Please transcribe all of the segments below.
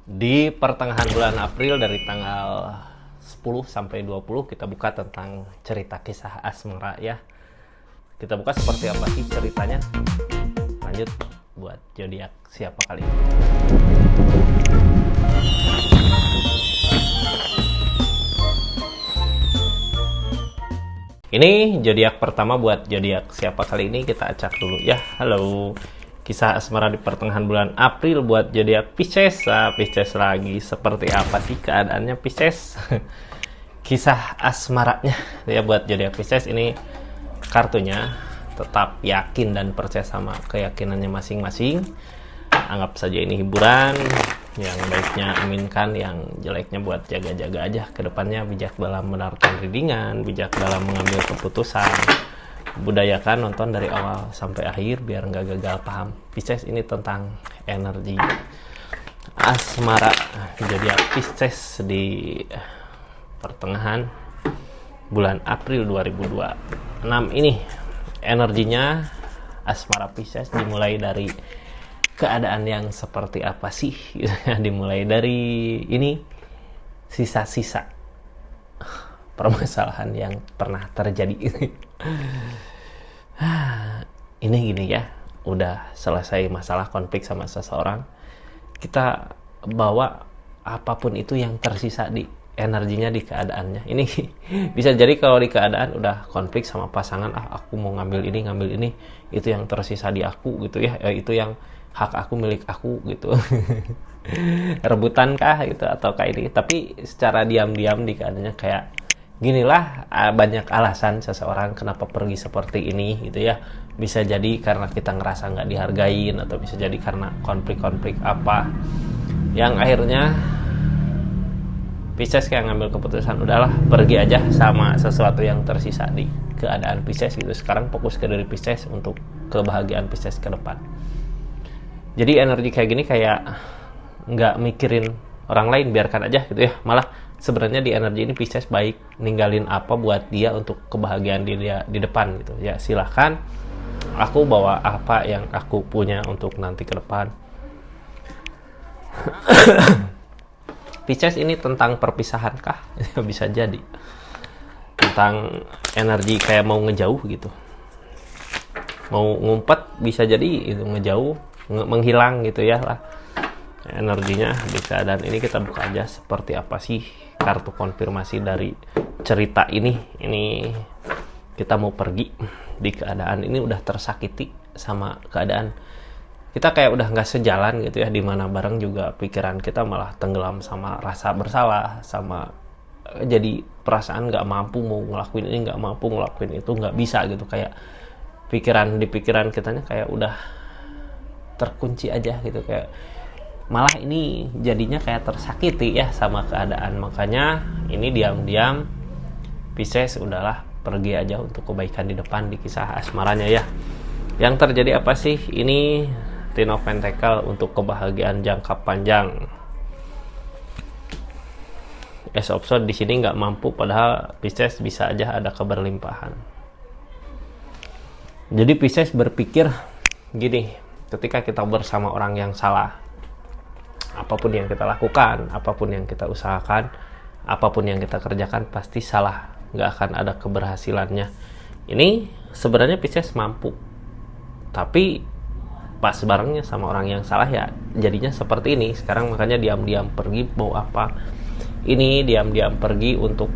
Di pertengahan bulan April dari tanggal 10 sampai 20 kita buka tentang cerita kisah asmara ya. Kita buka seperti apa sih ceritanya. Lanjut buat zodiak siapa kali ini. Ini zodiak pertama buat zodiak siapa kali ini, kita acak dulu ya. Halo. Kisah asmara di pertengahan bulan April buat zodiak Pisces. Pisces lagi seperti apa sih keadaannya Pisces? Kisah asmaranya ya buat zodiak Pisces ini, kartunya tetap yakin dan percaya sama keyakinannya masing-masing. Anggap saja ini hiburan. Yang baiknya aminkan, yang jeleknya buat jaga-jaga aja ke depannya. Bijak dalam menentukan readingan, bijak dalam mengambil keputusan. Budayakan nonton dari awal sampai akhir biar nggak gagal paham. Pisces ini tentang energi asmara zodiak Pisces di pertengahan bulan April 2026 ini. Energinya asmara Pisces dimulai dari keadaan yang seperti apa sih? Dimulai dari ini, sisa-sisa permasalahan yang pernah terjadi. Ini gini ya, udah selesai masalah konflik sama seseorang, kita bawa apapun itu yang tersisa di energinya di keadaannya. Ini bisa jadi kalau di keadaan udah konflik sama pasangan, aku mau ngambil ini, itu yang tersisa di aku gitu ya, itu yang hak aku, milik aku gitu. Rebutan kah gitu atau kayak ini, tapi secara diam-diam di keadaannya kayak ginilah, banyak alasan seseorang kenapa pergi seperti ini gitu ya. Bisa jadi karena kita ngerasa nggak dihargain, atau bisa jadi karena konflik-konflik apa yang akhirnya Pisces kayak ngambil keputusan, udahlah pergi aja sama sesuatu yang tersisa di keadaan Pisces gitu. Sekarang fokus ke diri Pisces untuk kebahagiaan Pisces ke depan. Jadi energi kayak gini kayak nggak mikirin orang lain, biarkan aja gitu ya. Malah sebenarnya di energi ini Pisces baik ninggalin apa buat dia untuk kebahagiaan dia di depan gitu ya. Silahkan, aku bawa apa yang aku punya untuk nanti ke depan. Pisces ini tentang perpisahan kah? Bisa jadi tentang energi kayak mau ngejauh gitu, mau ngumpet, bisa jadi itu ngejauh, menghilang gitu ya lah energinya. Di keadaan ini kita buka aja seperti apa sih kartu konfirmasi dari cerita ini. Ini kita mau pergi di keadaan ini, udah tersakiti sama keadaan kita, kayak udah nggak sejalan gitu ya. Dimana bareng juga pikiran kita malah tenggelam sama rasa bersalah, sama jadi perasaan nggak mampu mau ngelakuin ini, nggak mampu ngelakuin itu, nggak bisa gitu. Kayak pikiran di pikiran kitanya kayak udah terkunci aja gitu, kayak malah ini jadinya kayak tersakiti ya sama keadaan. Makanya ini diam-diam Pisces udahlah pergi aja untuk kebaikan di depan di kisah asmaranya ya. Yang terjadi apa sih? Ini Ten of Pentacle untuk kebahagiaan jangka panjang. Ace of Swords di sini nggak mampu, padahal Pisces bisa aja ada keberlimpahan. Jadi Pisces berpikir gini, ketika kita bersama orang yang salah, apapun yang kita lakukan, apapun yang kita usahakan, apapun yang kita kerjakan pasti salah, nggak akan ada keberhasilannya. Ini sebenarnya Pisces mampu, tapi pas barengnya sama orang yang salah ya jadinya seperti ini. Sekarang makanya diam-diam pergi mau apa, ini diam-diam pergi untuk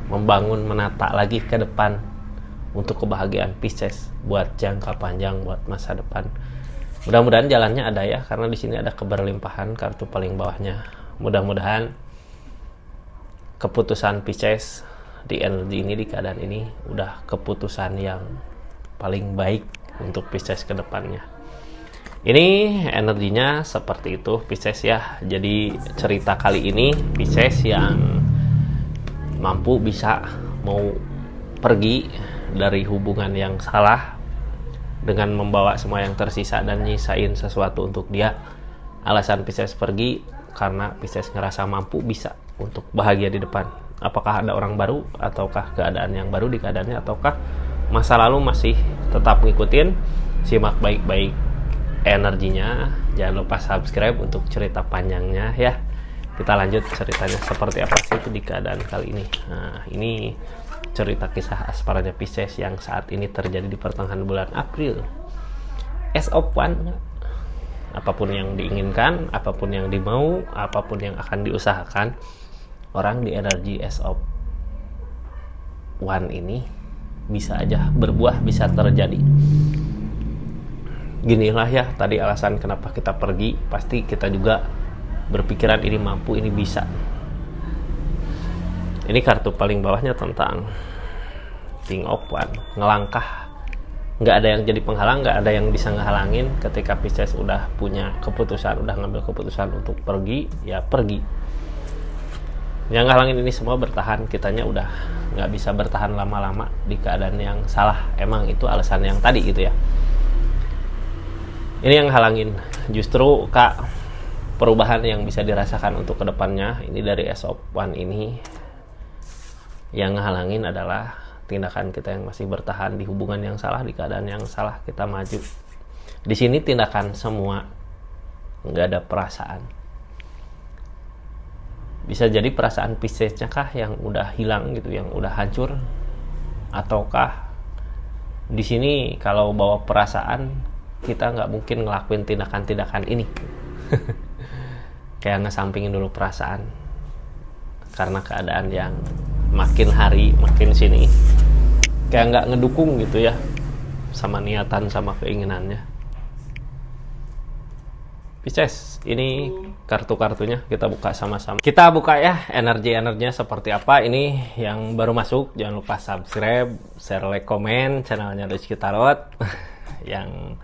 membangun, menata lagi ke depan untuk kebahagiaan Pisces buat jangka panjang, buat masa depan. Mudah-mudahan jalannya ada ya, karena di sini ada keberlimpahan kartu paling bawahnya. Mudah-mudahan keputusan Pisces di energi ini, di keadaan ini udah keputusan yang paling baik untuk Pisces ke depannya. Ini energinya seperti itu Pisces ya. Jadi cerita kali ini Pisces yang mampu bisa mau pergi dari hubungan yang salah dengan membawa semua yang tersisa dan nyisain sesuatu untuk dia. Alasan Pisces pergi karena Pisces ngerasa mampu bisa untuk bahagia di depan. Apakah ada orang baru, ataukah keadaan yang baru di keadaannya, ataukah masa lalu masih tetap ngikutin. Simak baik-baik energinya Jangan lupa subscribe untuk cerita panjangnya ya. Kita lanjut ceritanya seperti apa sih itu di keadaan kali ini. Nah, ini cerita kisah asmaranya Pisces yang saat ini terjadi di pertengahan bulan April. As of one, apapun yang diinginkan, apapun yang dimau, apapun yang akan diusahakan, orang di energi as of one ini bisa aja berbuah, bisa terjadi. Ginilah ya tadi alasan kenapa kita pergi, pasti kita juga berpikiran ini mampu, ini bisa. Ini kartu paling bawahnya tentang King of One, ngelangkah. Nggak ada yang jadi penghalang, nggak ada yang bisa ngehalangin. Ketika Pisces udah punya keputusan, udah ngambil keputusan untuk pergi, ya pergi. Yang ngehalangin ini semua bertahan, kitanya udah nggak bisa bertahan lama-lama di keadaan yang salah. Emang itu alasan yang tadi gitu ya. Ini yang halangin, justru Kak, perubahan yang bisa dirasakan untuk kedepannya ini dari As of One ini. Yang ngehalangin adalah tindakan kita yang masih bertahan di hubungan yang salah, di keadaan yang salah, kita maju. Di sini tindakan semua, nggak ada perasaan. Bisa jadi perasaan Pisces-nya kah yang udah hilang gitu, yang udah hancur, ataukah di sini kalau bawa perasaan kita nggak mungkin ngelakuin tindakan-tindakan ini. Kayak ngesampingin dulu perasaan karena keadaan yang makin hari makin sini kayak nggak ngedukung gitu ya sama niatan sama keinginannya. Pisces, ini kartu-kartunya kita buka sama-sama. Kita buka ya energi-energinya seperti apa. Ini yang baru masuk jangan lupa subscribe, share, like, komen channelnya Rizky Tarot. Yang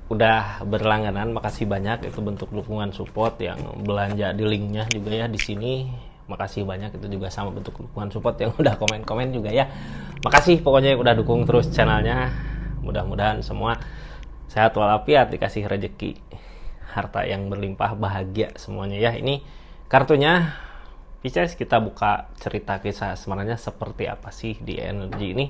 udah berlangganan makasih banyak, itu bentuk dukungan support. Yang belanja di linknya juga ya di sini makasih banyak, itu juga sama bentuk dukungan support. Yang udah komen-komen juga ya makasih pokoknya yang udah dukung terus channelnya. Mudah-mudahan semua sehat walafiat, dikasih rezeki, harta yang berlimpah, bahagia semuanya ya. Ini kartunya Pisces, kita buka cerita kisah asmaranya seperti apa sih di energi ini.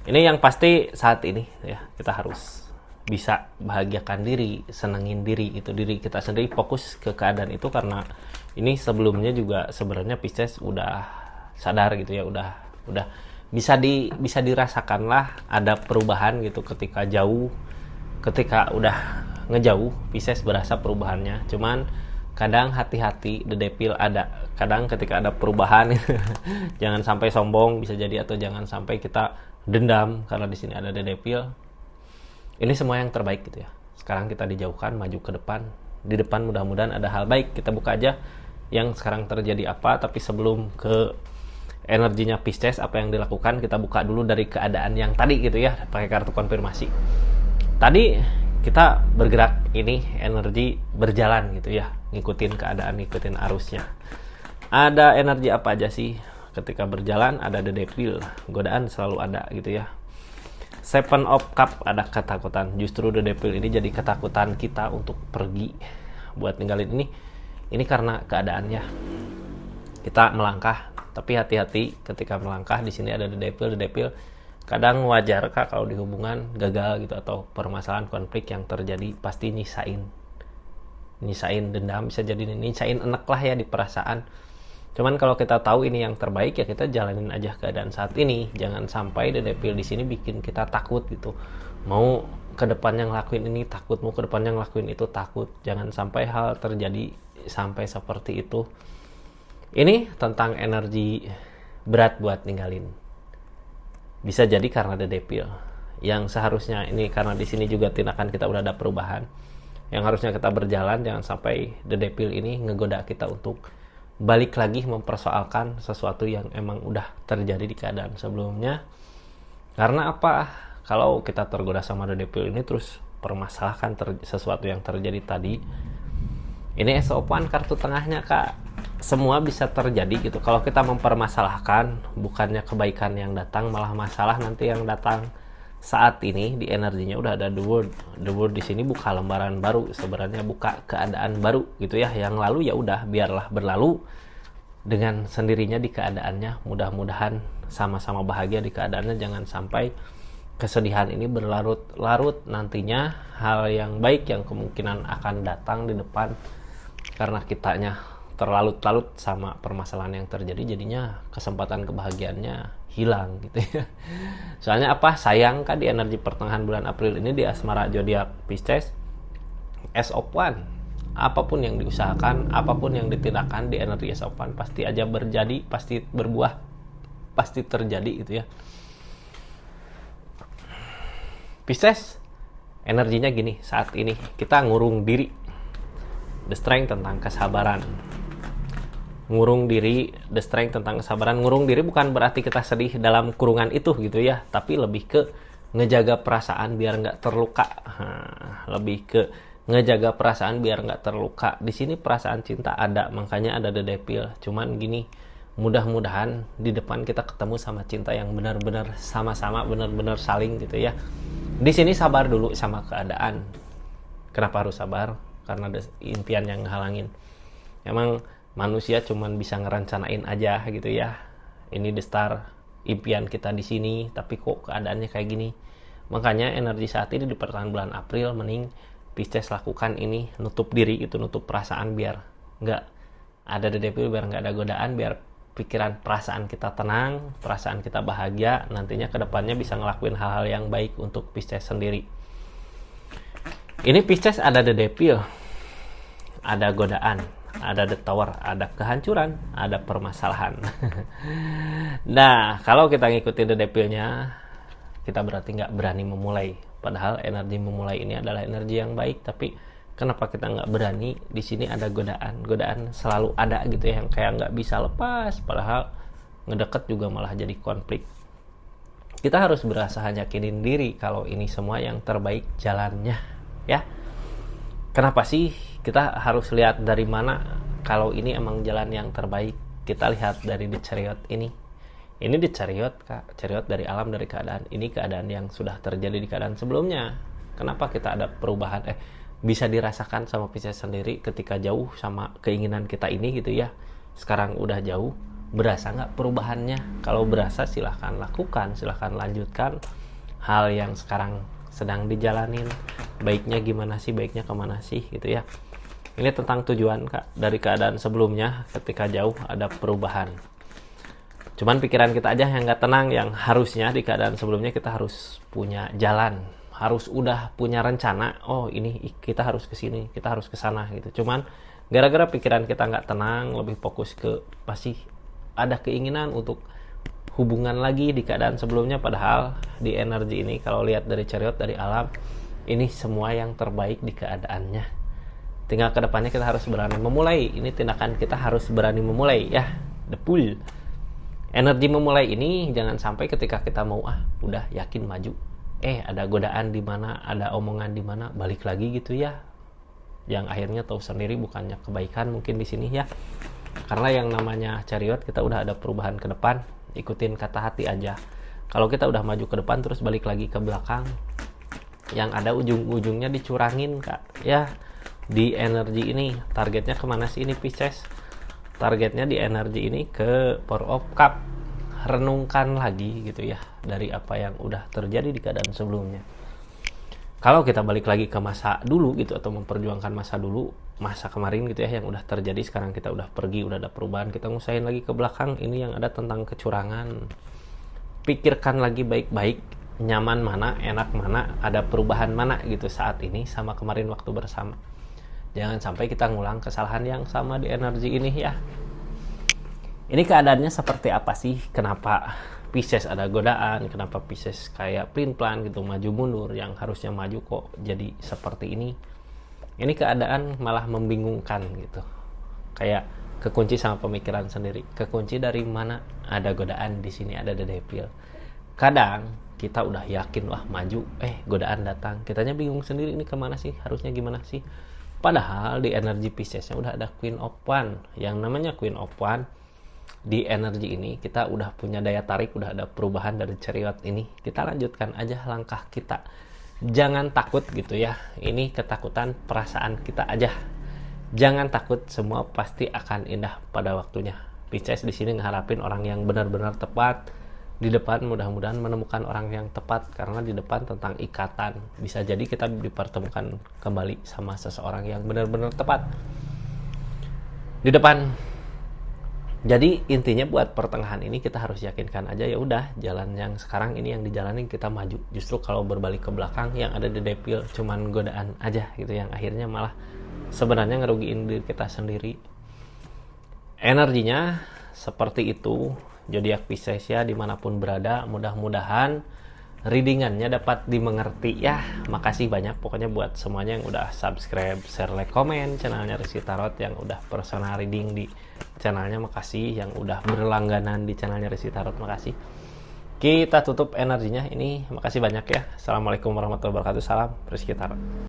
Ini yang pasti saat ini ya kita harus bisa bahagiakan diri, senengin diri, itu diri kita sendiri, fokus ke keadaan itu. Karena ini sebelumnya juga sebenarnya Pisces udah sadar gitu ya, udah bisa dirasakan lah ada perubahan gitu ketika jauh, ketika udah ngejauh Pisces berasa perubahannya. Cuman kadang hati-hati, the devil ada. Kadang ketika ada perubahan jangan sampai sombong bisa jadi, atau jangan sampai kita dendam karena di sini ada the devil. Ini semua yang terbaik gitu ya. Sekarang kita dijauhkan, maju ke depan. Di depan mudah-mudahan ada hal baik. Kita buka aja yang sekarang terjadi apa. Tapi sebelum ke energinya Pisces, apa yang dilakukan, kita buka dulu dari keadaan yang tadi gitu ya, pakai kartu konfirmasi. Tadi kita bergerak, ini energi berjalan gitu ya, ngikutin keadaan, ngikutin arusnya. Ada energi apa aja sih ketika berjalan? Ada the devil, godaan selalu ada gitu ya. Seven of Cup, ada ketakutan. Justru the devil ini jadi ketakutan kita untuk pergi, buat ninggalin ini. Ini karena keadaannya. Kita melangkah, tapi hati-hati ketika melangkah. Di sini ada the devil. The devil kadang wajar kak kalau di hubungan gagal gitu, atau permasalahan konflik yang terjadi pasti nyisain dendam, bisa jadi nyisain enek lah ya di perasaan. Cuman kalau kita tahu ini yang terbaik ya kita jalanin aja keadaan saat ini. Jangan sampai the devil di sini bikin kita takut gitu. Mau ke depannya ngelakuin ini takut, mau ke depannya ngelakuin itu takut. Jangan sampai hal terjadi sampai seperti itu. Ini tentang energi berat buat ninggalin. Bisa jadi karena the devil. Yang seharusnya ini karena di sini juga tindakan kita udah ada perubahan. Yang harusnya kita berjalan, jangan sampai the devil ini ngegoda kita untuk balik lagi mempersoalkan sesuatu yang emang udah terjadi di keadaan sebelumnya. Karena apa? Kalau kita tergoda sama the devil ini terus permasalahkan sesuatu yang terjadi tadi. Ini As-of-One kartu tengahnya kak. Semua bisa terjadi gitu. Kalau kita mempermasalahkan, bukannya kebaikan yang datang, malah masalah nanti yang datang. Saat ini di energinya udah ada the world. The world di sini buka lembaran baru, sebenarnya buka keadaan baru gitu ya. Yang lalu ya udah biarlah berlalu dengan sendirinya di keadaannya. Mudah-mudahan sama-sama bahagia di keadaannya, jangan sampai kesedihan ini berlarut-larut, nantinya hal yang baik yang kemungkinan akan datang di depan karena kitanya terlalut-lalut sama permasalahan yang terjadi, jadinya kesempatan kebahagiaannya hilang gitu ya. Soalnya apa? Sayang kan di energi pertengahan bulan April ini di asmara zodiak Pisces, Ace of One. Apapun yang diusahakan, apapun yang ditindakkan di energi Ace of One pasti aja berjadi, pasti berbuah, pasti terjadi gitu ya. Pisces, energinya gini, saat ini kita ngurung diri. The Strength tentang kesabaran. Ngurung diri, The Strength tentang kesabaran. Ngurung diri bukan berarti kita sedih dalam kurungan itu gitu ya, tapi lebih ke ngejaga perasaan biar nggak terluka. Lebih ke ngejaga perasaan biar nggak terluka. Di sini perasaan cinta ada, makanya ada The Devil. Cuman gini, mudah-mudahan di depan kita ketemu sama cinta yang benar-benar sama-sama, benar-benar saling gitu ya. Di sini sabar dulu sama keadaan. Kenapa harus sabar? Karena ada impian yang ngehalangin. Emang manusia cuman bisa ngerencanain aja gitu ya. Ini the star, impian kita di sini, tapi kok keadaannya kayak gini. Makanya energi saat ini di pertengahan bulan April mending Pisces lakukan ini, nutup diri gitu, nutup perasaan biar nggak ada The Devil, biar nggak ada godaan, biar pikiran perasaan kita tenang, perasaan kita bahagia, nantinya kedepannya bisa ngelakuin hal-hal yang baik untuk Pisces sendiri. Ini Pisces ada The Devil, ada godaan, ada The Tower, ada kehancuran, ada permasalahan. Nah, kalau kita ngikutin The Devil-nya, kita berarti nggak berani memulai. Padahal energi memulai ini adalah energi yang baik, tapi kenapa kita nggak berani? Di sini ada godaan, godaan selalu ada gitu ya, yang kayak nggak bisa lepas. Padahal ngedeket juga malah jadi konflik. Kita harus berusaha yakinin diri kalau ini semua yang terbaik jalannya, ya. Kenapa sih kita harus lihat dari mana kalau ini emang jalan yang terbaik? Kita lihat dari The Chariot ini. Ini di Chariot, Kak. Chariot dari alam, dari keadaan. Ini keadaan yang sudah terjadi di keadaan sebelumnya. Kenapa kita ada perubahan? Bisa dirasakan sama Pisces sendiri ketika jauh sama keinginan kita ini gitu ya. Sekarang udah jauh. Berasa nggak perubahannya? Kalau berasa silahkan lakukan, silahkan lanjutkan hal yang sekarang sedang dijalanin. Baiknya gimana sih? Baiknya kemana sih? Gitu ya. Ini tentang tujuan, Kak. Dari keadaan sebelumnya ketika jauh ada perubahan. Cuman pikiran kita aja yang nggak tenang, yang harusnya di keadaan sebelumnya kita harus punya jalan, harus udah punya rencana. Oh ini kita harus ke sini, kita harus ke sana gitu. Cuman gara-gara pikiran kita nggak tenang, lebih fokus ke pasti ada keinginan untuk hubungan lagi di keadaan sebelumnya. Padahal di energi ini kalau lihat dari Chariot, dari alam, ini semua yang terbaik di keadaannya. Tinggal kedepannya kita harus berani memulai. Ini tindakan kita harus berani memulai ya. The Bull. Energi memulai ini jangan sampai ketika kita mau udah yakin maju, ada godaan di mana, ada omongan di mana, balik lagi gitu ya. Yang akhirnya tahu sendiri bukannya kebaikan mungkin di sini ya. Karena yang namanya Chariot kita udah ada perubahan ke depan, ikutin kata hati aja. Kalau kita udah maju ke depan terus balik lagi ke belakang, yang ada ujung-ujungnya dicurangin, Kak. Ya, di energi ini targetnya kemana sih ini Pisces? Targetnya di energi ini ke Four of Cup. Renungkan lagi gitu ya dari apa yang udah terjadi di keadaan sebelumnya. Kalau kita balik lagi ke masa dulu gitu, atau memperjuangkan masa dulu, masa kemarin gitu ya yang udah terjadi, sekarang kita udah pergi, udah ada perubahan, kita ngusahain lagi ke belakang, ini yang ada tentang kecurangan. Pikirkan lagi baik-baik, nyaman mana, enak mana, ada perubahan mana gitu saat ini sama kemarin waktu bersama. Jangan sampai kita ngulang kesalahan yang sama di energi ini ya. Ini keadaannya seperti apa sih? Kenapa Pisces ada godaan? Kenapa Pisces kayak pelin-pelan gitu, maju mundur, yang harusnya maju kok jadi seperti ini? Ini keadaan malah membingungkan gitu. Kayak kekunci sama pemikiran sendiri. Kekunci dari mana? Ada godaan, di sini ada The Devil. Kadang kita udah yakin wah maju, godaan datang. Kitanya bingung sendiri, ini kemana sih? Harusnya gimana sih? Padahal di energi Piscesnya udah ada Queen of One. Yang namanya Queen of One, di energi ini kita udah punya daya tarik, udah ada perubahan dari Chariot ini. Kita lanjutkan aja langkah kita. Jangan takut gitu ya. Ini ketakutan perasaan kita aja. Jangan takut, semua pasti akan indah pada waktunya. Pisces di sini ngeharapin orang yang benar-benar tepat, di depan mudah-mudahan menemukan orang yang tepat, karena di depan tentang ikatan. Bisa jadi kita dipertemukan kembali sama seseorang yang benar-benar tepat di depan. Jadi intinya buat pertengahan ini kita harus yakinkan aja, ya udah jalan yang sekarang ini yang dijalani kita maju. Justru kalau berbalik ke belakang yang ada di depil cuman godaan aja gitu, yang akhirnya malah sebenarnya ngerugiin diri kita sendiri. Energinya seperti itu. Zodiak Pisces ya, dimanapun berada, mudah-mudahan readingannya dapat dimengerti ya. Makasih banyak pokoknya buat semuanya yang udah subscribe, share, like, komen channelnya Rizky Tarot, yang udah personal reading di channelnya makasih, yang udah berlangganan di channelnya Rizky Tarot makasih. Kita tutup energinya ini, makasih banyak ya. Assalamualaikum warahmatullahi wabarakatuh. Salam Rizky Tarot.